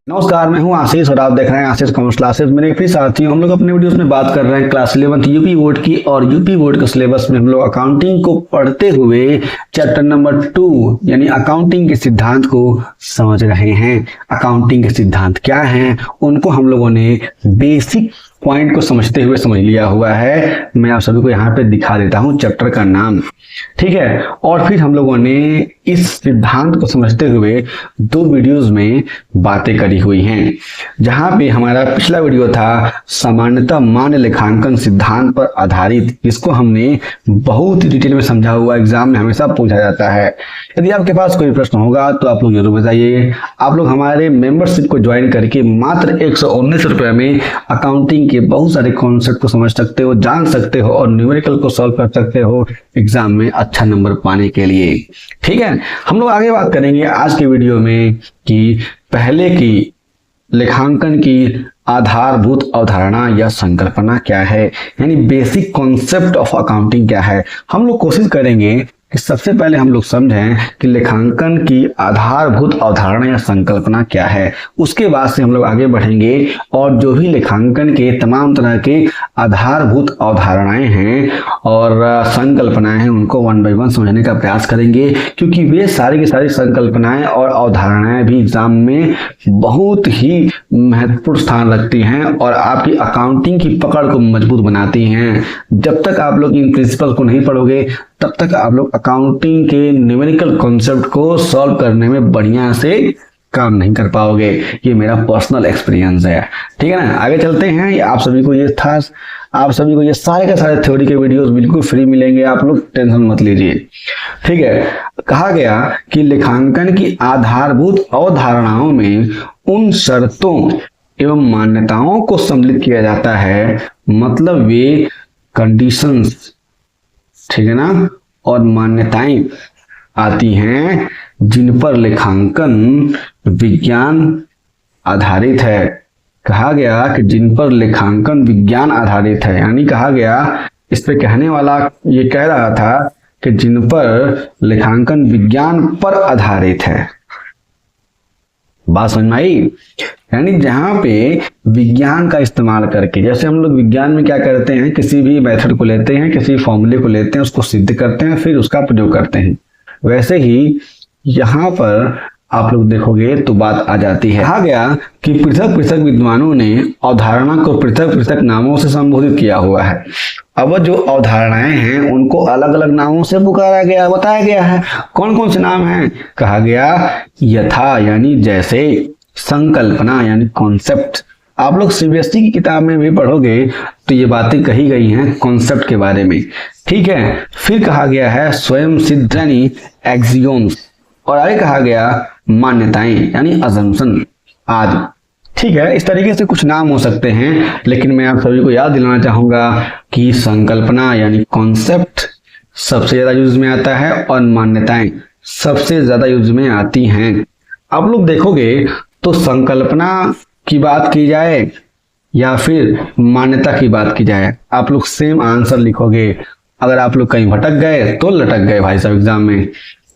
नमस्कार, मैं हूं आशीष और आप देख रहे हैं आशीष कॉमर्स क्लासेस। मेरे प्रिय साथियों, हम लोग अपने वीडियोस में बात कर रहे हैं क्लास 11th यूपी बोर्ड की, और यूपी बोर्ड के सिलेबस में हम लोग अकाउंटिंग को पढ़ते हुए चैप्टर नंबर 2 यानी अकाउंटिंग के सिद्धांत को समझ रहे हैं। अकाउंटिंग के सिद्धांत क्या हैं, उनको हम लोगों ने बेसिक पॉइंट को समझते हुए समझ लिया हुआ है। मैं आप सभी को यहाँ पे दिखा देता हूँ चैप्टर का नाम, ठीक है। और फिर हम लोगों ने इस सिद्धांत को समझते हुए 2 वीडियोस में बातें करी हुई हैं। जहां पे हमारा पिछला वीडियो था सामान्यतः मान्य लेखांकन सिद्धांत पर आधारित, जिसको हमने बहुत ही डिटेल में समझा हुआ, एग्जाम में हमेशा पूछा जाता है। यदि आपके पास कोई प्रश्न होगा तो आप लोग जरूर बताइए। आप लोग हमारे मेंबरशिप को ज्वाइन करके मात्र 119 रुपये में अकाउंटिंग के बहुत सारे कॉन्सेप्ट को समझ सकते हो, जान सकते हो और न्यूमेरिकल को सॉल्व कर सकते हो एग्जाम में अच्छा नंबर पाने के लिए, ठीक है। हम लोग आगे बात करेंगे आज के वीडियो में कि पहले की लेखांकन की आधारभूत अवधारणा या संकल्पना क्या है, यानी बेसिक कॉन्सेप्ट ऑफ अकाउंटिंग क्या है। हम लोग कोशिश करेंगे कि सबसे पहले हम लोग समझें कि लेखांकन की आधारभूत अवधारणा या संकल्पना क्या है। उसके बाद से हम लोग आगे बढ़ेंगे और जो भी लेखांकन के तमाम तरह के आधारभूत अवधारणाएं हैं और संकल्पनाएं हैं, उनको 1 बाय 1 समझने का प्रयास करेंगे, क्योंकि वे सारी की सारी संकल्पनाएं और अवधारणाएं भी एग्जाम में बहुत ही महत्वपूर्ण स्थान रखती हैं और आपकी अकाउंटिंग की पकड़ को मजबूत बनाती हैं। जब तक आप लोग इन प्रिंसिपल को नहीं पढ़ोगे तब तक आप लोग अकाउंटिंग के न्यूमेरिकल कॉन्सेप्ट को सॉल्व करने में बढ़िया से काम नहीं कर पाओगे। ये मेरा पर्सनल एक्सपीरियंस है, ठीक है ना। आगे चलते हैं। आप सभी को ये सारे के सारे थ्योरी के वीडियोस बिल्कुल फ्री मिलेंगे, आप लोग टेंशन मत लीजिए, ठीक है। कहा गया कि लेखांकन की आधारभूत अवधारणाओं में उन शर्तों एवं मान्यताओं को सम्मिलित किया जाता है, मतलब वे कंडीशंस, ठीक है ना, और मान्यताएं आती हैं जिन पर लेखांकन विज्ञान आधारित है। कहा गया कि जिन पर लेखांकन विज्ञान आधारित है, यानी कहा गया, इस पे कहने वाला ये कह रहा था कि जिन पर लेखांकन विज्ञान पर आधारित है। बात समझ में आई? यानी जहां पे विज्ञान का इस्तेमाल करके, जैसे हम लोग विज्ञान में क्या करते हैं, किसी भी मेथड को लेते हैं, किसी फॉर्मूले को लेते हैं, उसको सिद्ध करते हैं, फिर उसका प्रयोग करते हैं। वैसे ही यहाँ पर आप लोग देखोगे तो बात आ जाती है। कहा गया कि पृथक पृथक विद्वानों ने अवधारणा को पृथक पृथक नामों से संबोधित किया हुआ है। अब जो अवधारणाएं हैं उनको अलग अलग नामों से पुकारा गया, बताया गया है। कौन कौन से नाम हैं? कहा गया यथा यानी जैसे, संकल्पना यानी कॉन्सेप्ट। आप लोग सीबीएसई की किताब में भी पढ़ोगे तो ये बातें कही गई हैं कॉन्सेप्ट के बारे में, ठीक है। फिर कहा गया है स्वयं सिद्ध यानी एक्सियोम्स, और आगे कहा गया मान्यताएं यानी अजम्पशन आदि, ठीक है। इस तरीके से कुछ नाम हो सकते हैं, लेकिन मैं आप सभी को याद दिलाना चाहूंगा कि संकल्पना यानी कॉन्सेप्ट सबसे ज्यादा यूज में आता है और मान्यताएं सबसे ज्यादा यूज में आती हैं। आप लोग देखोगे तो संकल्पना की बात की जाए या फिर मान्यता की बात की जाए, आप लोग सेम आंसर लिखोगे। अगर आप लोग कहीं भटक गए तो लटक गए भाई साहब एग्जाम में,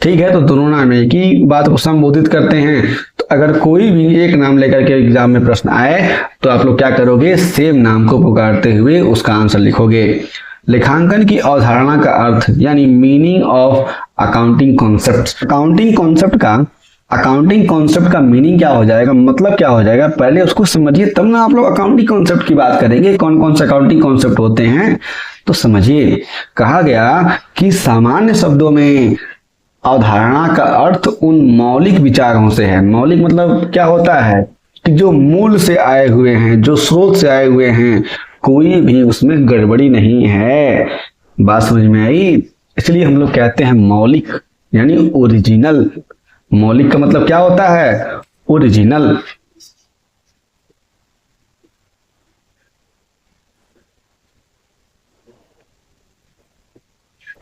ठीक है। तो दोनों नाम एक ही बात को संबोधित करते हैं। तो अगर कोई भी एक नाम लेकर के एग्जाम में प्रश्न आए तो आप लोग क्या करोगे, सेम नाम को पुकारते हुए उसका आंसर लिखोगे। लेखांकन की अवधारणा का अर्थ यानी meaning of accounting concept. Accounting concept का मीनिंग क्या हो जाएगा, मतलब क्या हो जाएगा, पहले उसको समझिए, तब ना आप लोग अकाउंटिंग कॉन्सेप्ट की बात करेंगे। कौन कौन से अकाउंटिंग कॉन्सेप्ट होते हैं तो समझिए। कहा गया कि सामान्य शब्दों में अवधारणा का अर्थ उन मौलिक विचारों से है। मौलिक मतलब क्या होता है कि जो मूल से आए हुए हैं, जो स्रोत से आए हुए हैं, कोई भी उसमें गड़बड़ी नहीं है। बात समझ में आई? इसलिए हम लोग कहते हैं मौलिक यानी ओरिजिनल। मौलिक का मतलब क्या होता है, ओरिजिनल।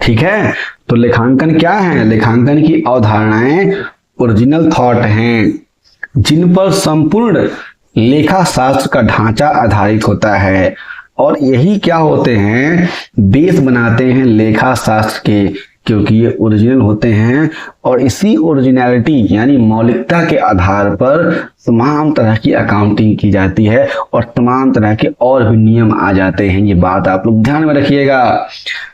ठीक है। तो लेखांकन क्या है? लेखांकन की अवधारणाएं ओरिजिनल थॉट हैं, जिन पर संपूर्ण लेखा शास्त्र का ढांचा आधारित होता है, और यही क्या होते हैं, बेस बनाते हैं लेखा शास्त्र के, क्योंकि ये ओरिजिनल होते हैं और इसी ओरिजिनलिटी यानी मौलिकता के आधार पर तमाम तरह की अकाउंटिंग की जाती है और तमाम तरह के और भी नियम आ जाते हैं। ये बात आप लोग ध्यान में रखिएगा,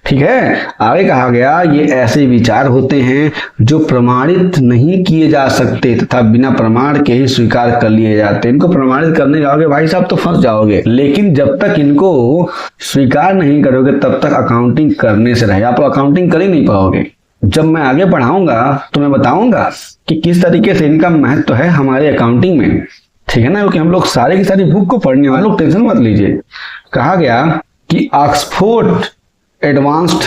ठीक है। आगे कहा गया ये ऐसे विचार होते हैं जो प्रमाणित नहीं किए जा सकते तथा बिना प्रमाण के ही स्वीकार कर लिए जाते हैं। इनको प्रमाणित करने जाओगे भाई साहब तो फंस जाओगे, लेकिन जब तक इनको स्वीकार नहीं करोगे तब तक अकाउंटिंग करने से रहे, आप अकाउंटिंग कर ही नहीं पाओगे। जब मैं आगे पढ़ाऊंगा तो मैं बताऊंगा कि किस तरीके से इनका महत्व है हमारे अकाउंटिंग में, ठीक है ना, क्योंकि हम लोग सारे की सारी बुक को पढ़ने वाले लोग, टेंशन मत लीजिए। कहा गया कि ऑक्सफोर्ड एडवांस्ड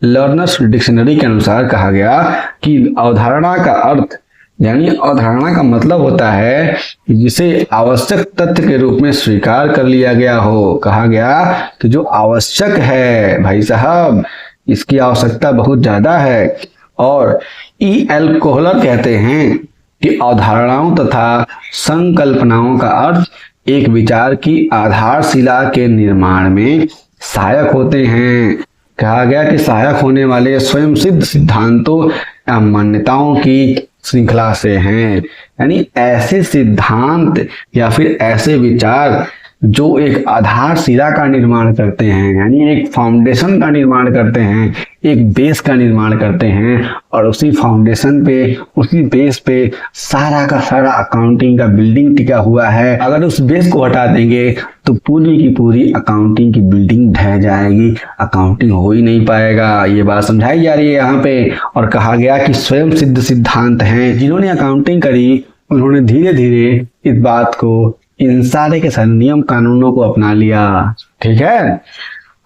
लर्नर्स डिक्शनरी के अनुसार कहा गया कि अवधारणा का अर्थ यानी अवधारणा का मतलब होता है जिसे आवश्यक तथ्य के रूप में स्वीकार कर लिया गया हो। कहा गया कि जो आवश्यक है भाई साहब इसकी आवश्यकता बहुत ज्यादा है। और E.L. कोहलर कहते हैं कि अवधारणाओं तथा संकल्पनाओं का अर्थ एक विचार की आधारशिला के निर्माण में सहायक होते हैं। कहा गया कि सहायक होने वाले स्वयं सिद्ध सिद्धांतों या मान्यताओं की श्रृंखला से हैं, यानी ऐसे सिद्धांत या फिर ऐसे विचार जो एक आधारशिला का निर्माण करते हैं, यानी एक फाउंडेशन का निर्माण करते हैं, एक बेस का निर्माण करते हैं और उसी फाउंडेशन पे उसी बेस पे सारा का सारा अकाउंटिंग का बिल्डिंग टिका हुआ है। अगर उस बेस को हटा देंगे तो पूरी की पूरी अकाउंटिंग की बिल्डिंग ढह जाएगी, अकाउंटिंग हो ही नहीं पाएगा। ये बात समझाई जा रही है यहाँ पे। और कहा गया कि स्वयं सिद्ध सिद्धांत हैं, जिन्होंने अकाउंटिंग करी उन्होंने धीरे धीरे इस बात को इन सारे के सारे नियम कानूनों को अपना लिया, ठीक है।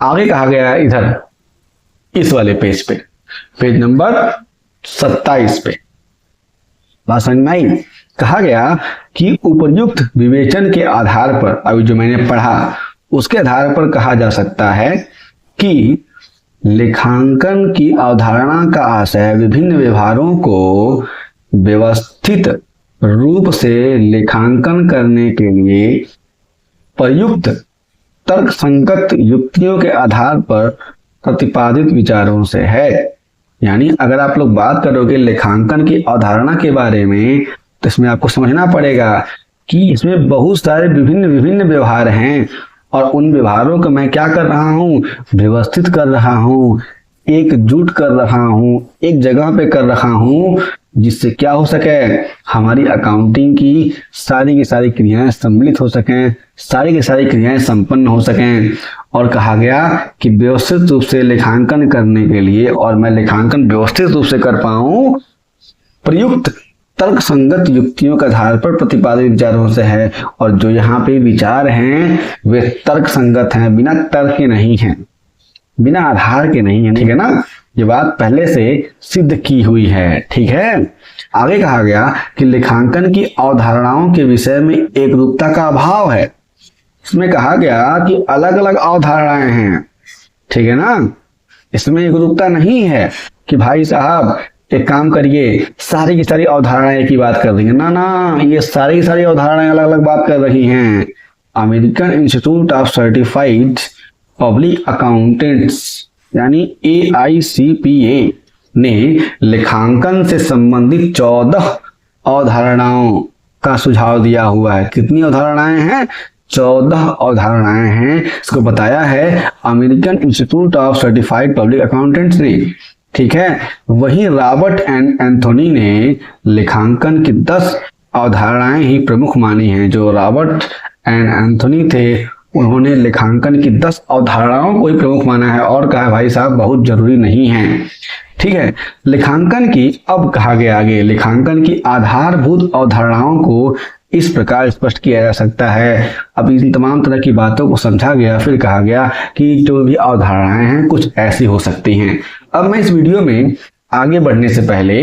आगे कहा गया इधर इस वाले पेज पे, पेज नंबर 27 पे, बात समझ में आई। कहा गया कि उपयुक्त विवेचन के आधार पर, अभी जो मैंने पढ़ा उसके आधार पर कहा जा सकता है कि लेखांकन की अवधारणा का आशय विभिन्न व्यवहारों को व्यवस्थित रूप से लेखांकन करने के लिए प्रयुक्त तर्कसंगत युक्तियों के आधार पर प्रतिपादित विचारों से है। यानी अगर आप लोग बात करोगे लेखांकन की अवधारणा के बारे में तो इसमें आपको समझना पड़ेगा कि इसमें बहुत सारे विभिन्न विभिन्न व्यवहार हैं और उन व्यवहारों को मैं क्या कर रहा हूँ, व्यवस्थित कर रहा हूँ, एकजुट कर रहा हूँ, एक जगह पे कर रहा हूँ, जिससे क्या हो सके, हमारी अकाउंटिंग की सारी क्रियाएं सम्मिलित हो सकें, सारी की सारी क्रियाएं संपन्न हो सकें। और कहा गया कि व्यवस्थित रूप से लेखांकन करने के लिए, और मैं लेखांकन व्यवस्थित रूप से कर पाऊं, प्रयुक्त तर्क संगत युक्तियों के आधार पर प्रतिपादित विचारों से है। और जो यहाँ पे विचार हैं वे तर्क संगत हैं, बिना तर्क के नहीं हैं, बिना आधार के नहीं है, ठीक है ना। ये बात पहले से सिद्ध की हुई है, ठीक है। आगे कहा गया कि लेखांकन की अवधारणाओं के विषय में एक रूपता का अभाव है। इसमें कहा गया कि अलग अलग अवधारणाएं हैं, ठीक है ना। इसमें एक रूपता नहीं है कि भाई साहब एक काम करिए सारी की सारी अवधारणाएं एक ही बात कर रही है, ना ना, ये सारी की सारी अवधारणाएं अलग अलग बात कर रही हैं। American institute of certified public accountants यानी AICPA ने लेखांकन से संबंधित 14 अवधारणाओं का सुझाव दिया हुआ है। कितनी अवधारणाएं हैं? 14 अवधारणाएं हैं। इसको बताया है American institute of certified public accountants ने, ठीक है। वहीं रॉबर्ट एंड एंथोनी ने लेखांकन की 10 अवधारणाएं ही प्रमुख मानी हैं। जो रॉबर्ट एंड एंथोनी थे उन्होंने लेखांकन की 10 अवधारणाओं को ही प्रमुख माना है और कहा भाई साहब बहुत जरूरी नहीं है, ठीक है। लेखांकन की, अब कहा गया आगे, लेखांकन की आधारभूत अवधारणाओं को इस प्रकार स्पष्ट किया जा सकता है। अब इन तमाम तरह की बातों को समझा गया, फिर कहा गया कि जो भी अवधारणाएं हैं कुछ ऐसी हो सकती हैं। अब मैं इस वीडियो में आगे बढ़ने से पहले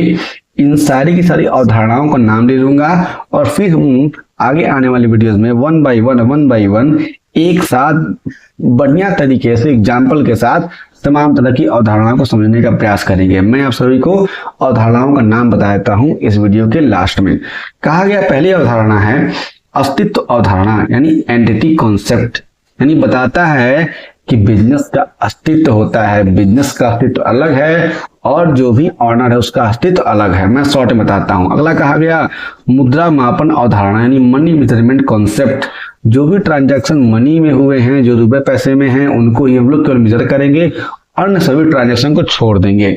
इन सारी की सारी अवधारणाओं का नाम ले लूंगा और फिर हम आगे आने वाली वीडियोस में वन बाय वन एक साथ बढ़िया तरीके से एग्जाम्पल के साथ तमाम तरह की अवधारणाओं को समझने का प्रयास करेंगे। मैं आप सभी को अवधारणाओं का नाम बता देता हूं इस वीडियो के लास्ट में। कहा गया पहली अवधारणा है अस्तित्व अवधारणा यानी एंटिटी कॉन्सेप्ट, यानी बताता है कि बिजनेस का अस्तित्व होता है, बिजनेस का अस्तित्व अलग है और जो भी ऑनर है उसका अस्तित्व अलग है। मैं शॉर्ट में बताता हूं। अगला कहा गया मुद्रा मापन अवधारणा यानी मनी मेजरमेंट कॉन्सेप्ट। जो भी ट्रांजैक्शन मनी में हुए हैं, जो रुपए पैसे में हैं, उनको ही हम लोग केवल मेजर करेंगे, अन्य सभी ट्रांजैक्शन को छोड़ देंगे।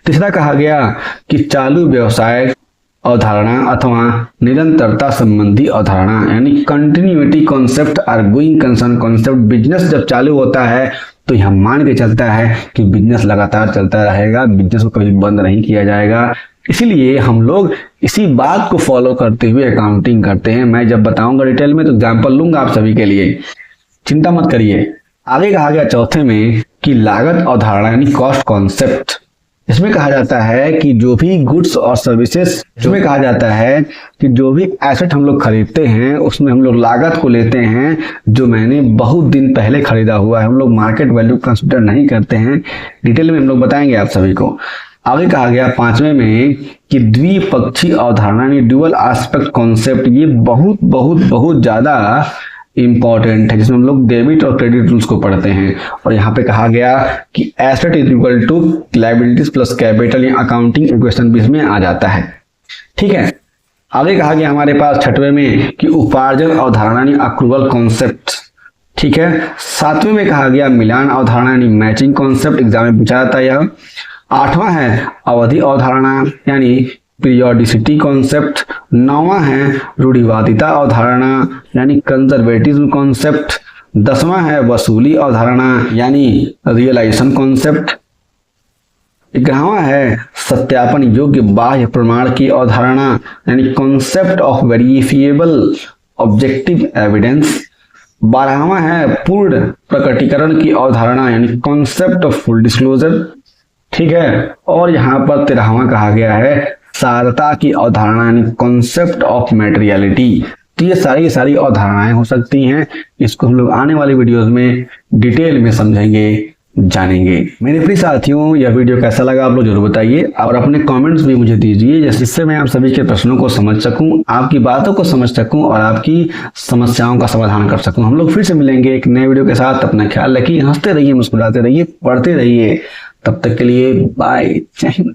तीसरा कहा गया कि चालू व्यवसाय अवधारणा अथवा निरंतरता संबंधी अवधारणा यानी कंटिन्यूटी कॉन्सेप्ट और गोइंग कंसर्न कॉन्सेप्ट। बिजनेस जब चालू होता है तो यह मान के चलता है कि बिजनेस लगातार चलता रहेगा, बिजनेस को कभी बंद नहीं किया जाएगा। इसीलिए हम लोग इसी बात को फॉलो करते हुए अकाउंटिंग करते हैं। मैं जब बताऊंगा डिटेल में तो एग्जाम्पल लूंगा आप सभी के लिए, चिंता मत करिए। आगे कहा गया चौथे में कि लागत अवधारणा यानी कॉस्ट कॉन्सेप्ट। इसमें कहा जाता है कि जो भी गुड्स और सर्विसेज, इसमें कहा जाता है कि जो भी एसेट हम लोग खरीदते हैं उसमें हम लोग लागत को लेते हैं जो मैंने बहुत दिन पहले खरीदा हुआ है। हम लोग मार्केट वैल्यू कंसिडर नहीं करते हैं। डिटेल में हम लोग बताएंगे आप सभी को। आगे कहा गया पांचवें में कि द्विपक्षीय अवधारणा यानी ड्यूअल एस्पेक्ट कॉन्सेप्ट। ये बहुत बहुत बहुत ज्यादा इंपॉर्टेंट है, जिसमें हम लोग डेबिट और क्रेडिट रूल्स को पढ़ते हैं। और यहाँ पे कहा गया कि asset is equal to liabilities plus capital, या अकाउंटिंग इक्वेशन भी इसमें आ जाता है। ठीक है। आगे कहा गया हमारे पास छठवें में कि उपार्जन अवधारणा यानी अक्रूवल कॉन्सेप्ट। ठीक है। सातवें में कहा गया मिलान अवधारणा यानी मैचिंग कॉन्सेप्ट, एग्जाम में पूछा जाता है यह। आठवां है अवधि अवधारणा यानी पीरियोडिसिटी कॉन्सेप्ट। नौवां है रूढ़िवादिता अवधारणा यानी कंजर्वेटिज्म कॉन्सेप्ट। 10वां है वसूली अवधारणा यानी रियलाइजेशन कॉन्सेप्ट। 11वां है सत्यापन योग्य बाह्य प्रमाण की अवधारणा यानी concept of verifiable objective evidence. 12वां है पूर्ण प्रकटीकरण की अवधारणा यानी कॉन्सेप्ट ऑफ फुल डिस्क्लोजर। ठीक है। और यहाँ पर 13वां कहा गया है सारता की अवधारणा यानी कॉन्सेप्ट ऑफ मटेरियलिटी। तो ये सारी अवधारणाएं हो सकती हैं। इसको हम लोग आने वाली वीडियोस में डिटेल में समझेंगे, जानेंगे। मेरे प्रिय साथियों, यह वीडियो कैसा लगा आप लोग जरूर बताइए और अपने कमेंट्स भी मुझे दीजिए, जिससे मैं आप सभी के प्रश्नों को समझ सकूं, आपकी बातों को समझ सकूं और आपकी समस्याओं का समाधान कर सकूं। हम लोग फिर से मिलेंगे एक नए वीडियो के साथ। अपना ख्याल रखिए, हंसते रहिए, मुस्कुराते रहिए, पढ़ते रहिए। तब तक के लिए बाय, जय हिंद।